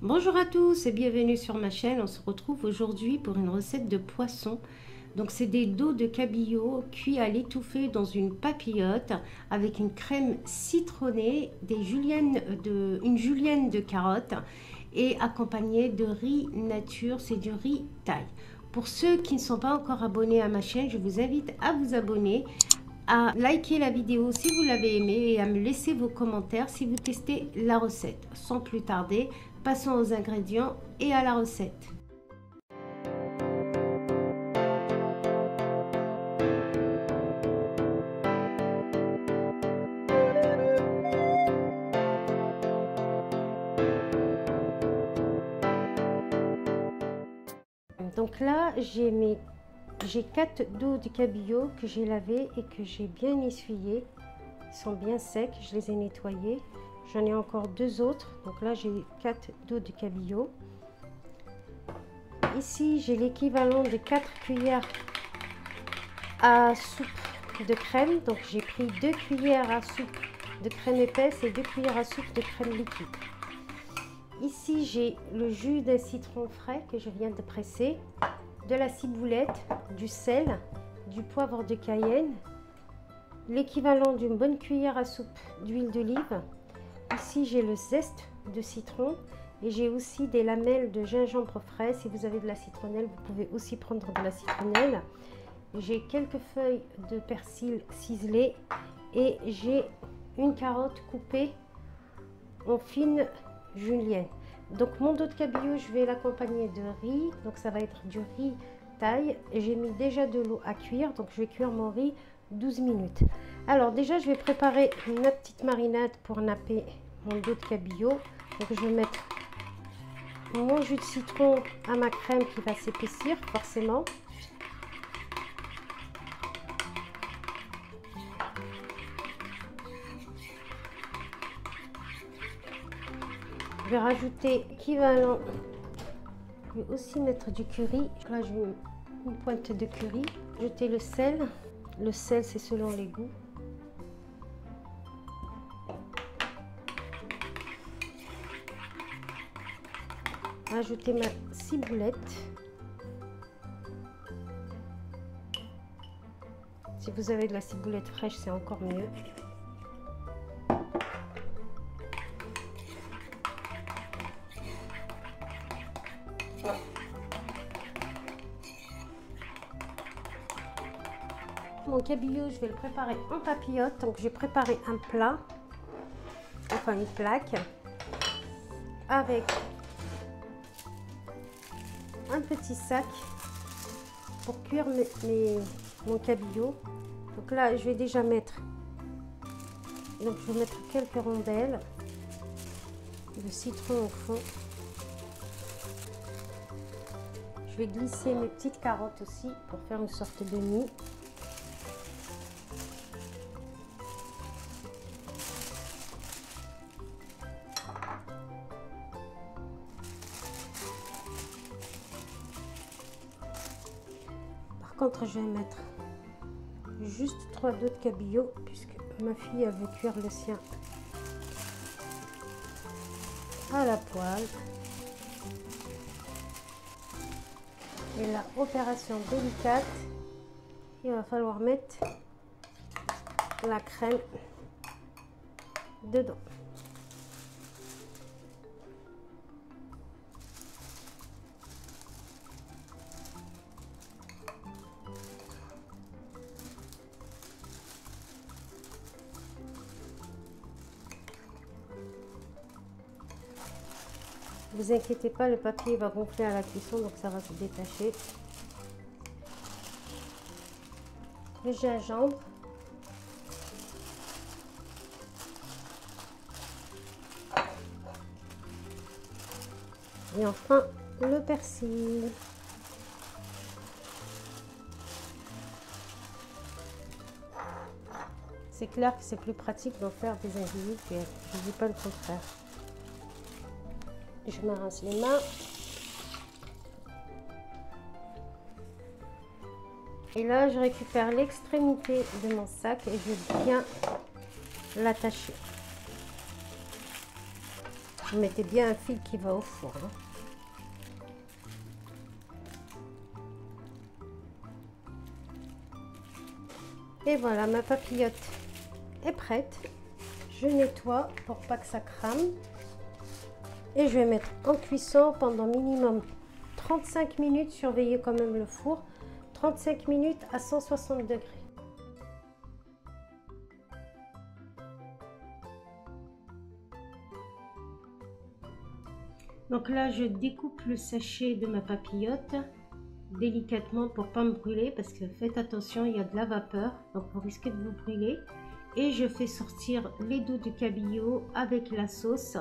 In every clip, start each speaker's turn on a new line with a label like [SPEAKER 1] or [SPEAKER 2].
[SPEAKER 1] Bonjour à tous et bienvenue sur ma chaîne. On se retrouve aujourd'hui pour une recette de poisson. Donc c'est des dos de cabillaud cuits à l'étouffée dans une papillote avec une crème citronnée, une julienne de carottes et accompagné de riz nature, c'est du riz thaï. Pour ceux qui ne sont pas encore abonnés à ma chaîne, je vous invite à vous abonner, à liker la vidéo si vous l'avez aimée et à me laisser vos commentaires si vous testez la recette. Sans plus tarder, passons aux ingrédients et à la recette. Donc là, j'ai 4 dos de cabillaud que j'ai lavé et que j'ai bien essuyé. Ils sont bien secs, je les ai nettoyés. J'en ai encore 2 autres. Donc là, j'ai 4 dos de cabillaud. Ici, j'ai l'équivalent de 4 cuillères à soupe de crème. Donc j'ai pris 2 cuillères à soupe de crème épaisse et 2 cuillères à soupe de crème liquide. Ici, j'ai le jus d'un citron frais que je viens de presser, de la ciboulette, du sel, du poivre de Cayenne, l'équivalent d'une bonne cuillère à soupe d'huile d'olive. Ici, j'ai le zeste de citron et j'ai aussi des lamelles de gingembre frais. Si vous avez de la citronnelle, vous pouvez aussi prendre de la citronnelle. J'ai quelques feuilles de persil ciselées et j'ai une carotte coupée en fines julienne. Donc mon dos de cabillaud, je vais l'accompagner de riz. Donc ça va être du riz thaï. J'ai mis déjà de l'eau à cuire. Donc je vais cuire mon riz 12 minutes. Alors déjà, je vais préparer ma petite marinade pour napper mon dos de cabillaud. Donc je vais mettre mon jus de citron à ma crème qui va s'épaissir forcément. Je vais rajouter l'équivalent. Je vais aussi mettre du curry. Là, je mets une pointe de curry. Ajouter le sel. Le sel, c'est selon les goûts. Ajouter ma ciboulette. Si vous avez de la ciboulette fraîche, c'est encore mieux. Mon cabillaud, je vais le préparer en papillote. Donc j'ai préparé un plat, enfin une plaque, avec un petit sac pour cuire mon cabillaud. Donc là, je vais déjà mettre, donc je vais mettre quelques rondelles de citron au fond. Je vais glisser mes petites carottes aussi pour faire une sorte de nid. Par contre, je vais mettre juste 3 dos de cabillaud puisque ma fille elle veut cuire le sien à la poêle. Et là, opération délicate, il va falloir mettre la crème dedans. Ne vous inquiétez pas, le papier va gonfler à la cuisson, donc ça va se détacher. Le gingembre. Et enfin, le persil. C'est clair que c'est plus pratique d'en faire des individus, je ne dis pas le contraire. Je me rince les mains. Et là, je récupère l'extrémité de mon sac et je vais bien l'attacher. Vous mettez bien un fil qui va au four. Hein. Et voilà, ma papillote est prête. Je nettoie pour pas que ça crame. Et je vais mettre en cuisson pendant minimum 35 minutes. Surveillez quand même le four. 35 minutes à 160 degrés. Donc là, je découpe le sachet de ma papillote délicatement pour pas me brûler, parce que faites attention, il y a de la vapeur, donc vous risquez de vous brûler. Et je fais sortir les dos du cabillaud avec la sauce.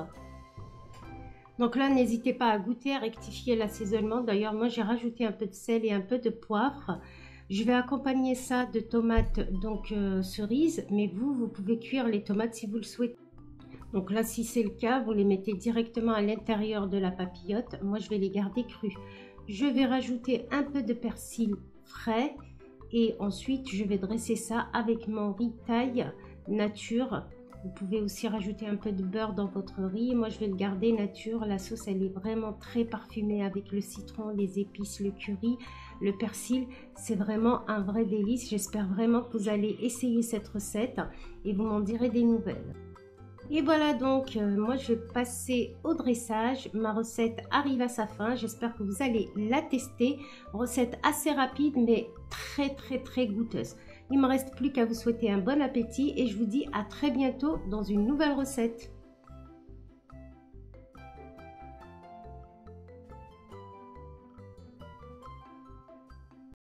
[SPEAKER 1] Donc là, n'hésitez pas à goûter, à rectifier l'assaisonnement. D'ailleurs, moi, j'ai rajouté un peu de sel et un peu de poivre. Je vais accompagner ça de tomates donc cerises, mais vous pouvez cuire les tomates si vous le souhaitez. Donc là, si c'est le cas, vous les mettez directement à l'intérieur de la papillote. Moi, je vais les garder crus. Je vais rajouter un peu de persil frais et ensuite, je vais dresser ça avec mon riz thaï nature. Vous pouvez aussi rajouter un peu de beurre dans votre riz. Moi, je vais le garder nature. La sauce, elle est vraiment très parfumée avec le citron, les épices, le curry, le persil. C'est vraiment un vrai délice. J'espère vraiment que vous allez essayer cette recette et vous m'en direz des nouvelles. Et voilà donc, moi je vais passer au dressage. Ma recette arrive à sa fin. J'espère que vous allez la tester. Recette assez rapide mais très goûteuse. Il ne me reste plus qu'à vous souhaiter un bon appétit et je vous dis à très bientôt dans une nouvelle recette.